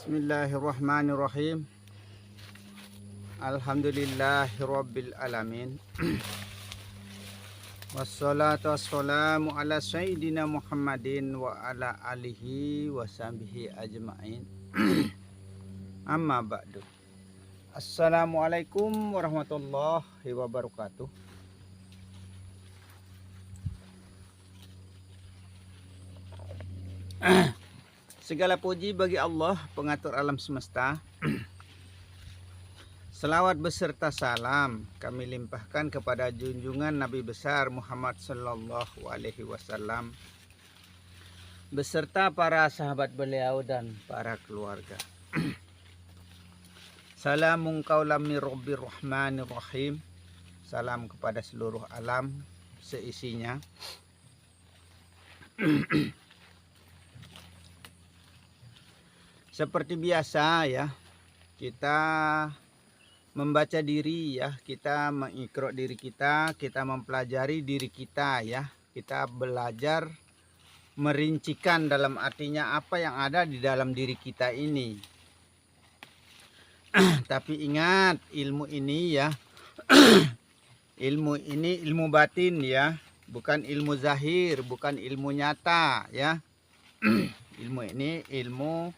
Bismillahirrahmanirrahim. Alhamdulillahirabbil alamin. Wassalatu wassalamu ala sayyidina Muhammadin wa ala alihi wa sahbihi ajma'in. Amma ba'du. Assalamualaikum warahmatullahi wabarakatuh. Segala puji bagi Allah, pengatur alam semesta. Selawat beserta salam kami limpahkan kepada junjungan Nabi besar Muhammad sallallahu alaihi wasallam beserta para sahabat beliau dan para keluarga. Salamun qaulam mir rabbir rahmanir rahim. Salam kepada seluruh alam seisinya. Seperti biasa ya, kita membaca diri ya, kita mengikro diri kita mempelajari diri kita ya. Kita belajar merincikan dalam artinya apa yang ada di dalam diri kita ini. Tapi ingat, ilmu ini ya, ilmu ini ilmu batin ya, bukan ilmu zahir, bukan ilmu nyata ya. Ilmu ini ilmu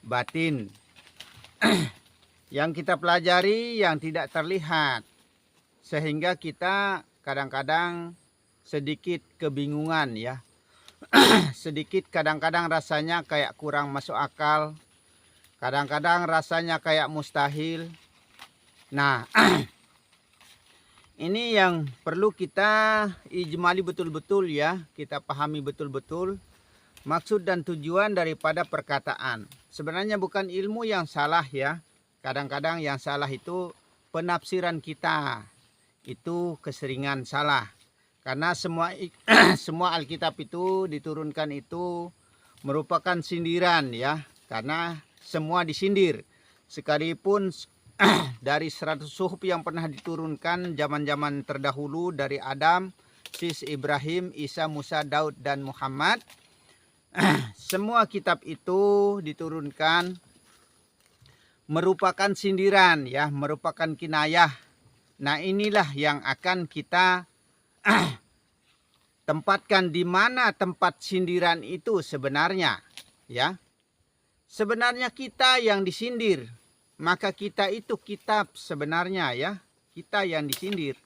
batin yang kita pelajari yang tidak terlihat, sehingga kita kadang-kadang sedikit kebingungan ya. Sedikit kadang-kadang rasanya kayak kurang masuk akal, kadang-kadang rasanya kayak mustahil. Nah, ini yang perlu kita ijmali betul-betul ya, kita pahami betul-betul maksud dan tujuan daripada perkataan. Sebenarnya bukan ilmu yang salah ya. Kadang-kadang yang salah itu penafsiran kita. Itu keseringan salah. Karena semua Alkitab itu diturunkan itu merupakan sindiran ya. Karena semua disindir. Sekalipun dari 100 suhuf yang pernah diturunkan zaman-zaman terdahulu dari Adam, Sis, Ibrahim, Isa, Musa, Daud, dan Muhammad. Semua kitab itu diturunkan merupakan sindiran ya, merupakan kinayah. Nah, inilah yang akan kita tempatkan di mana tempat sindiran itu sebenarnya ya. Sebenarnya kita yang disindir, maka kita itu kitab sebenarnya ya. Kita yang disindir.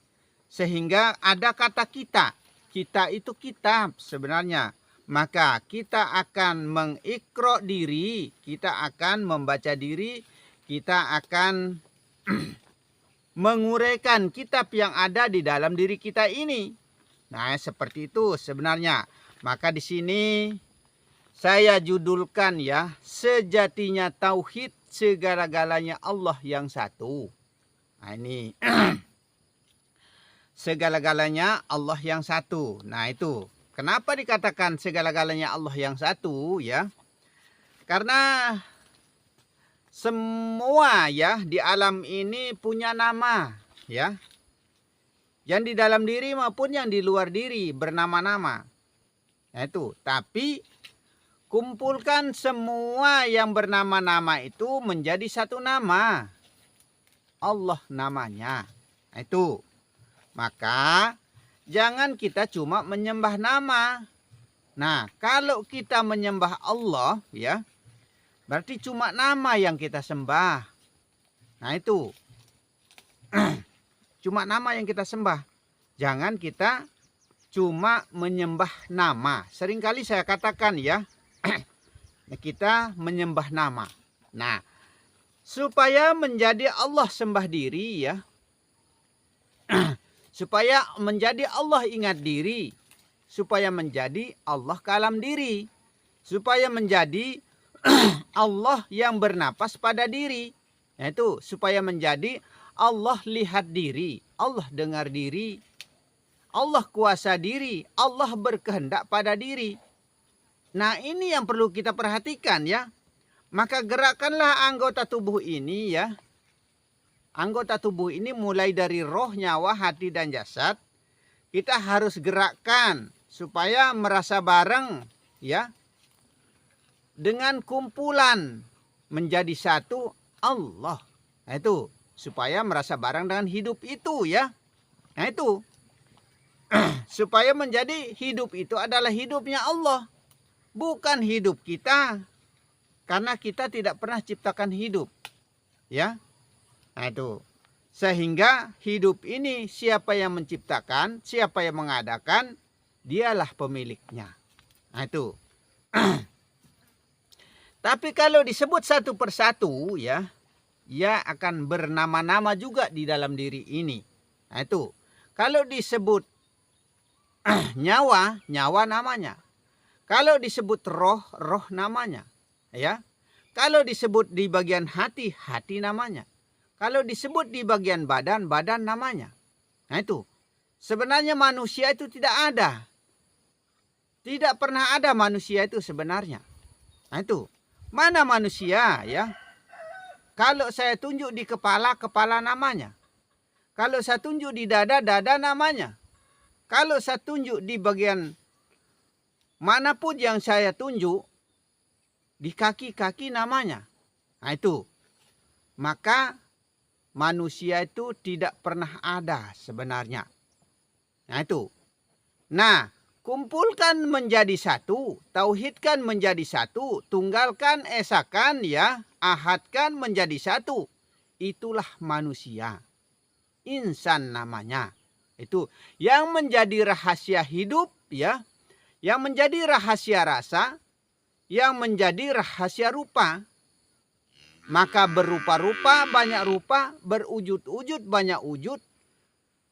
Sehingga ada kata kita. Kita itu kitab sebenarnya. Maka kita akan mengikro diri, kita akan membaca diri, kita akan menguraikan kitab yang ada di dalam diri kita ini. Nah, seperti itu sebenarnya. Maka di sini saya judulkan ya, sejatinya tauhid, segala-galanya Allah yang satu. Nah, ini segala-galanya Allah yang satu. Nah, itu. Kenapa dikatakan segala-galanya Allah yang satu ya? Karena semua ya di alam ini punya nama ya. Yang di dalam diri maupun yang di luar diri bernama-nama. Nah itu, tapi kumpulkan semua yang bernama-nama itu menjadi satu nama. Allah namanya. Nah itu. Maka jangan kita cuma menyembah nama. Nah, kalau kita menyembah Allah ya, berarti cuma nama yang kita sembah. Nah, itu. Cuma nama yang kita sembah. Jangan kita cuma menyembah nama. Seringkali saya katakan ya, kita menyembah nama. Nah, supaya menjadi Allah sembah diri ya, supaya menjadi Allah ingat diri, supaya menjadi Allah kalam diri, supaya menjadi Allah yang bernapas pada diri. Yaitu supaya menjadi Allah lihat diri, Allah dengar diri, Allah kuasa diri, Allah berkehendak pada diri. Nah, ini yang perlu kita perhatikan ya. Maka gerakanlah anggota tubuh ini ya. Anggota tubuh ini mulai dari roh, nyawa, hati, dan jasad. Kita harus gerakkan supaya merasa bareng ya dengan kumpulan menjadi satu Allah. Nah, itu supaya merasa barang dengan hidup itu ya. Nah itu supaya menjadi hidup itu adalah hidupnya Allah, bukan hidup kita. Karena kita tidak pernah ciptakan hidup. Ya. Nah itu. Sehingga hidup ini siapa yang menciptakan, siapa yang mengadakan, dialah pemiliknya. Nah itu. Tapi kalau disebut satu persatu ya, ia akan bernama-nama juga di dalam diri ini. Nah itu. Kalau disebut nyawa, nyawa namanya. Kalau disebut roh, roh namanya. Ya. Kalau disebut di bagian hati, hati namanya. Kalau disebut di bagian badan, badan namanya. Nah itu. Sebenarnya manusia itu tidak ada. Tidak pernah ada manusia itu sebenarnya. Nah itu. Mana manusia ya? Kalau saya tunjuk di kepala, kepala namanya. Kalau saya tunjuk di dada, dada namanya. Kalau saya tunjuk di bagian manapun yang saya tunjuk, di kaki, kaki namanya. Nah itu. Maka manusia itu tidak pernah ada sebenarnya. Nah itu. Nah, kumpulkan menjadi satu, tauhidkan menjadi satu, tunggalkan, esakan ya, ahadkan menjadi satu. Itulah manusia. Insan namanya. Itu yang menjadi rahasia hidup ya, yang menjadi rahasia rasa, yang menjadi rahasia rupa. Maka berupa-rupa, banyak rupa, berwujud-wujud, banyak wujud.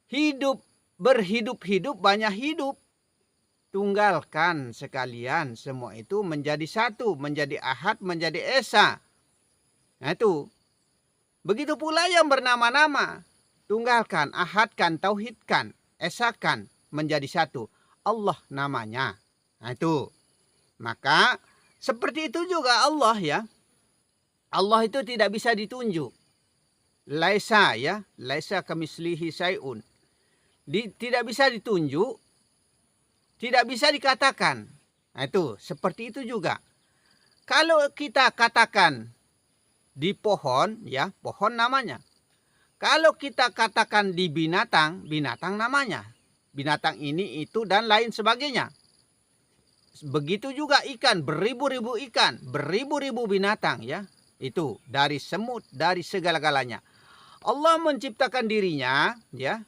Hidup, berhidup-hidup, banyak hidup. Tunggalkan sekalian semua itu menjadi satu, menjadi ahad, menjadi esa. Nah itu. Begitu pula yang bernama-nama. Tunggalkan, ahadkan, tauhidkan, esakan menjadi satu. Allah namanya. Nah itu. Maka seperti itu juga Allah ya. Allah itu tidak bisa ditunjuk. Laisa ya, laisa kamislihi syai'un. Tidak bisa ditunjuk, tidak bisa dikatakan. Nah itu, seperti itu juga. Kalau kita katakan di pohon ya, pohon namanya. Kalau kita katakan di binatang, binatang namanya. Binatang ini, itu, dan lain sebagainya. Begitu juga ikan, beribu-ribu ikan, beribu-ribu binatang ya. Itu dari semut, dari segala-galanya. Allah menciptakan dirinya ya,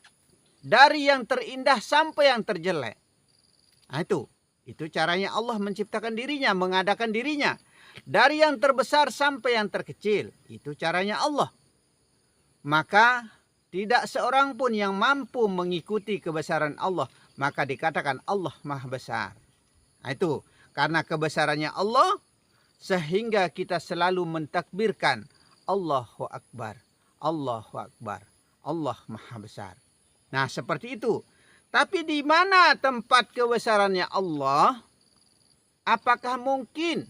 dari yang terindah sampai yang terjelek. Nah itu caranya Allah menciptakan dirinya, mengadakan dirinya. Dari yang terbesar sampai yang terkecil. Itu caranya Allah. Maka tidak seorang pun yang mampu mengikuti kebesaran Allah. Maka dikatakan Allah Maha Besar. Nah itu karena kebesarannya Allah, sehingga kita selalu mentakbirkan Allahu Akbar, Allahu Akbar, Allah Maha Besar. Nah seperti itu. Tapi di mana tempat kebesarannya Allah? Apakah mungkin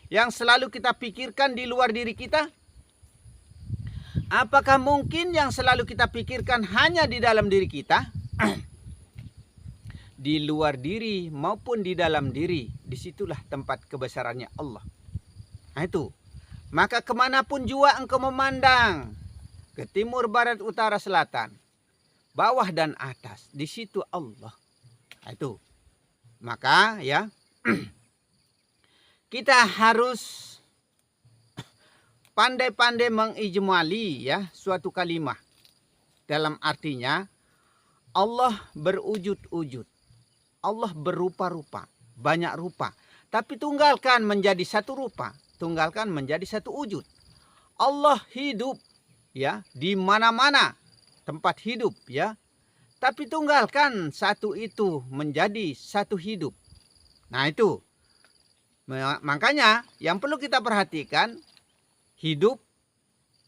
yang selalu kita pikirkan di luar diri kita? Apakah mungkin yang selalu kita pikirkan hanya di dalam diri kita? Di luar diri maupun di dalam diri, disitulah tempat kebesarannya Allah. Nah itu. Maka kemanapun jua engkau memandang, ke timur, barat, utara, selatan, bawah dan atas, di situ Allah. Nah itu. Maka ya, kita harus pandai-pandai mengijmali ya suatu kalimat. Dalam artinya Allah berwujud-wujud. Allah berupa-rupa, banyak rupa. Tapi tunggalkan menjadi satu rupa, tunggalkan menjadi satu wujud. Allah hidup ya di mana-mana tempat hidup ya. Tapi tunggalkan satu itu menjadi satu hidup. Nah itu. Makanya yang perlu kita perhatikan, hidup,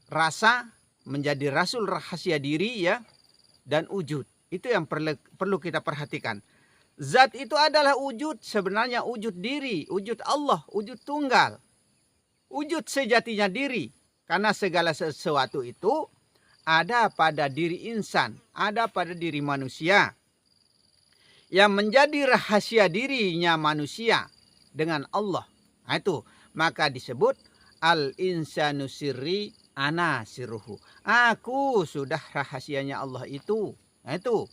rasa, menjadi rasul rahasia diri ya, dan wujud. Itu yang perlu kita perhatikan. Zat itu adalah wujud, sebenarnya wujud diri, wujud Allah, wujud tunggal. Wujud sejatinya diri. Karena segala sesuatu itu ada pada diri insan, ada pada diri manusia. Yang menjadi rahasia dirinya manusia dengan Allah. Nah itu, maka disebut Al insanu sirri ana sirruhu. Aku sudah rahasianya Allah itu. Nah itu.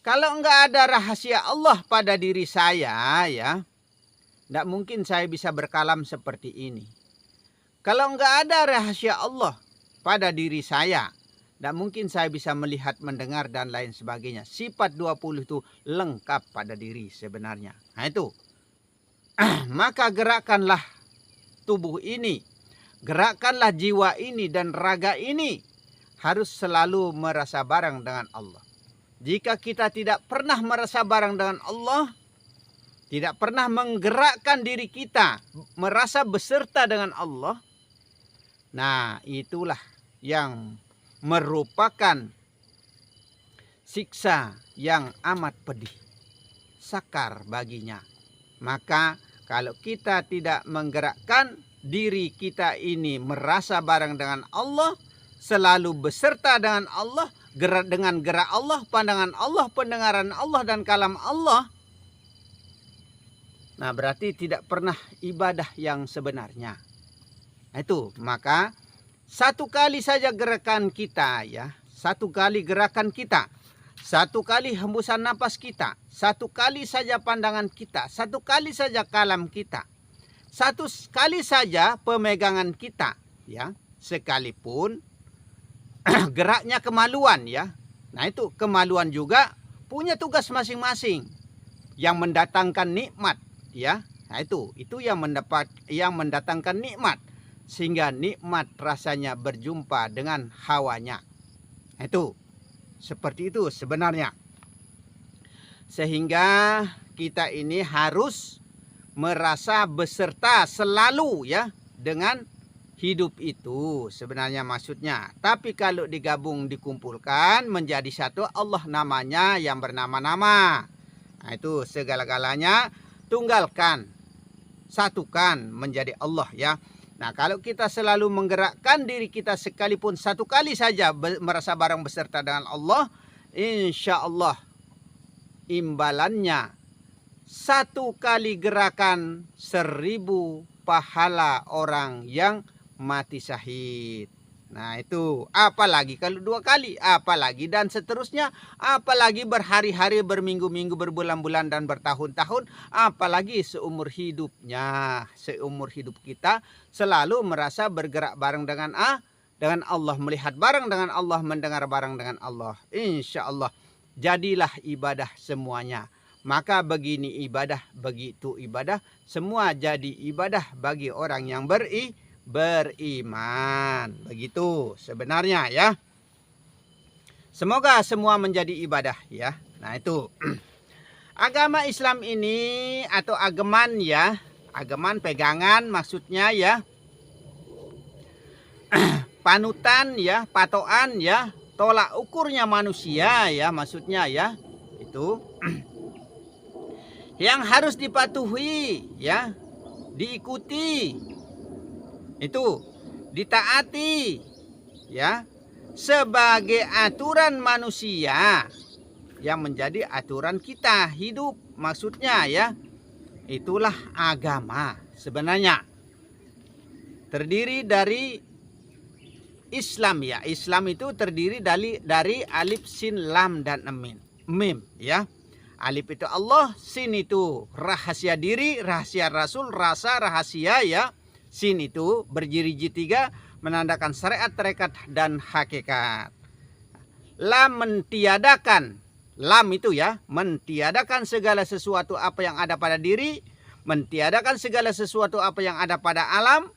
Kalau enggak ada rahasia Allah pada diri saya ya, enggak mungkin saya bisa berkalam seperti ini. Kalau enggak ada rahasia Allah pada diri saya, enggak mungkin saya bisa melihat, mendengar dan lain sebagainya. Sifat 20 itu lengkap pada diri sebenarnya. Nah itu. Maka gerakkanlah tubuh ini, gerakkanlah jiwa ini dan raga ini harus selalu merasa bareng dengan Allah. Jika kita tidak pernah merasa bareng dengan Allah, tidak pernah menggerakkan diri kita merasa beserta dengan Allah, nah itulah yang merupakan siksa yang amat pedih, sakar baginya. Maka kalau kita tidak menggerakkan diri kita ini merasa bareng dengan Allah, selalu beserta dengan Allah, dengan gerak Allah, pandangan Allah, pendengaran Allah dan kalam Allah, nah berarti tidak pernah ibadah yang sebenarnya. Nah, itu maka satu kali saja gerakan kita ya, satu kali gerakan kita, satu kali hembusan napas kita, satu kali saja pandangan kita, satu kali saja kalam kita, satu kali saja pemegangan kita ya, sekalipun geraknya kemaluan ya. Nah itu kemaluan juga punya tugas masing-masing yang mendatangkan nikmat ya. Nah itu yang mendatangkan nikmat, sehingga nikmat rasanya berjumpa dengan hawanya. Nah, itu seperti itu sebenarnya. Sehingga kita ini harus merasa beserta selalu ya dengan hidup itu sebenarnya maksudnya. Tapi kalau digabung, dikumpulkan menjadi satu, Allah namanya yang bernama-nama. Nah itu segala-galanya tunggalkan, satukan menjadi Allah ya. Nah kalau kita selalu menggerakkan diri kita sekalipun satu kali saja merasa bareng beserta dengan Allah, insya Allah imbalannya satu kali gerakan 1000 pahala orang yang mati syahid. Nah itu apalagi kalau 2 kali, apalagi dan seterusnya, apalagi berhari-hari, berminggu-minggu, berbulan-bulan dan bertahun-tahun, apalagi seumur hidupnya, seumur hidup kita selalu merasa bergerak bareng dengan Allah, melihat bareng dengan Allah, mendengar bareng dengan Allah. Insya Allah jadilah ibadah semuanya. Maka begini ibadah, begitu ibadah, semua jadi ibadah bagi orang yang beriman. Begitu sebenarnya ya. Semoga semua menjadi ibadah ya. Nah itu agama Islam ini atau ageman ya, ageman pegangan maksudnya ya, panutan ya, patokan ya, tolak ukurnya manusia ya maksudnya ya. Itu yang harus dipatuhi ya, diikuti, itu ditaati ya, sebagai aturan manusia yang menjadi aturan kita hidup maksudnya ya. Itulah agama sebenarnya, terdiri dari Islam ya. Islam itu terdiri dari alif, sin, lam dan mim ya. Alif itu Allah, sin itu rahasia diri, rahasia Rasul, rasa rahasia ya. Sin itu berjiri-jiri 3 menandakan syariat, tarekat dan hakikat. Lam mentiadakan, lam itu ya, mentiadakan segala sesuatu apa yang ada pada diri, mentiadakan segala sesuatu apa yang ada pada alam.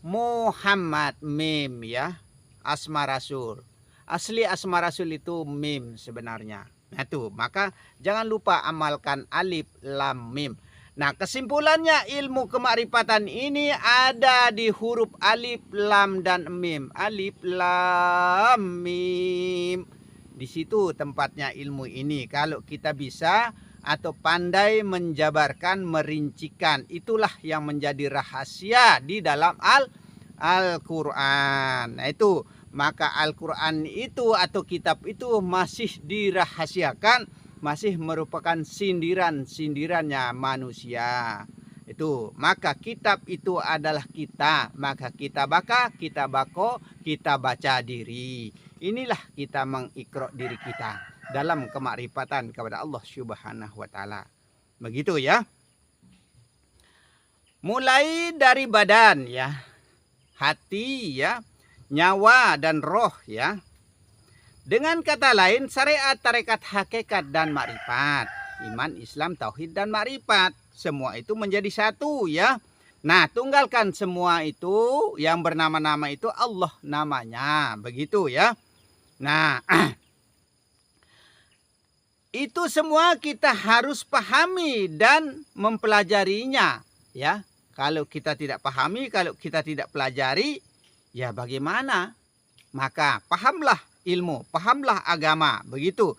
Muhammad, mim ya, asma Rasul. Asli asma Rasul itu mim sebenarnya. Nah itu, maka jangan lupa amalkan alif, lam, mim. Nah kesimpulannya ilmu kemakrifatan ini ada di huruf alif, lam, dan mim. Alif, lam, mim. Di situ tempatnya ilmu ini. Kalau kita bisa atau pandai menjabarkan, merincikan, itulah yang menjadi rahasia di dalam Al-Quran. Nah itu, maka Al-Quran itu atau kitab itu masih dirahasiakan, masih merupakan sindiran-sindirannya manusia. Itu, maka kitab itu adalah kita, maka kita baka, kita bako, kita baca diri. Inilah kita mengikro diri kita dalam kemakrifatan kepada Allah Subhanahu wa taala. Begitu ya. Mulai dari badan ya, hati ya, nyawa dan roh ya. Dengan kata lain, syariat, tarekat, hakikat dan makrifat. Iman, Islam, tauhid dan makrifat. Semua itu menjadi satu ya. Nah, tunggalkan semua itu yang bernama-nama itu Allah namanya. Begitu ya. Nah, itu semua kita harus pahami dan mempelajarinya ya. Kalau kita tidak pahami, kalau kita tidak pelajari, ya bagaimana? Maka pahamlah ilmu, pahamlah agama. Begitu.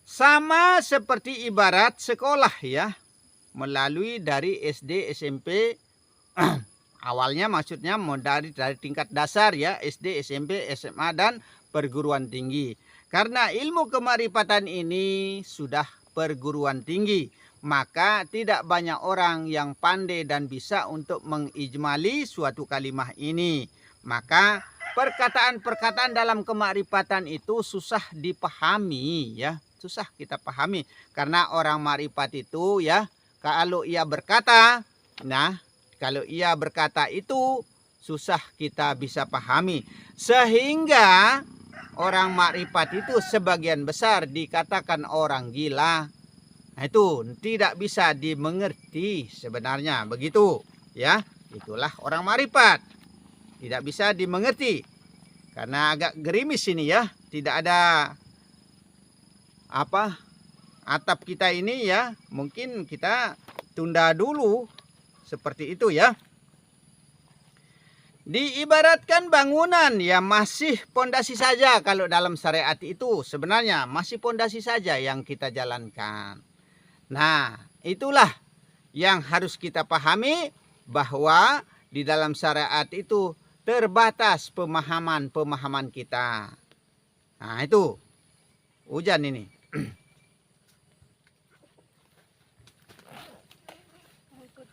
Sama seperti ibarat sekolah ya. Melalui dari SD, SMP, awalnya maksudnya dari tingkat dasar ya, SD, SMP, SMA dan perguruan tinggi. Karena ilmu kemakrifatan ini sudah perguruan tinggi, maka tidak banyak orang yang pandai dan bisa untuk mengijmali suatu kalimah ini. Maka perkataan-perkataan dalam kemakrifatan itu susah dipahami ya, susah kita pahami. Karena orang makrifat itu ya, kalau ia berkata, nah kalau ia berkata itu susah kita bisa pahami. Sehingga orang makrifat itu sebagian besar dikatakan orang gila. Nah, itu tidak bisa dimengerti sebenarnya. Begitu ya, itulah orang makrifat. Tidak bisa dimengerti. Karena agak gerimis ini ya, tidak ada atap kita ini ya, mungkin kita tunda dulu seperti itu ya. Diibaratkan bangunan ya, masih pondasi saja. Kalau dalam syariat itu sebenarnya masih pondasi saja yang kita jalankan. Nah, itulah yang harus kita pahami, bahwa di dalam syariat itu terbatas pemahaman kita. Nah, itu hujan ini. Itu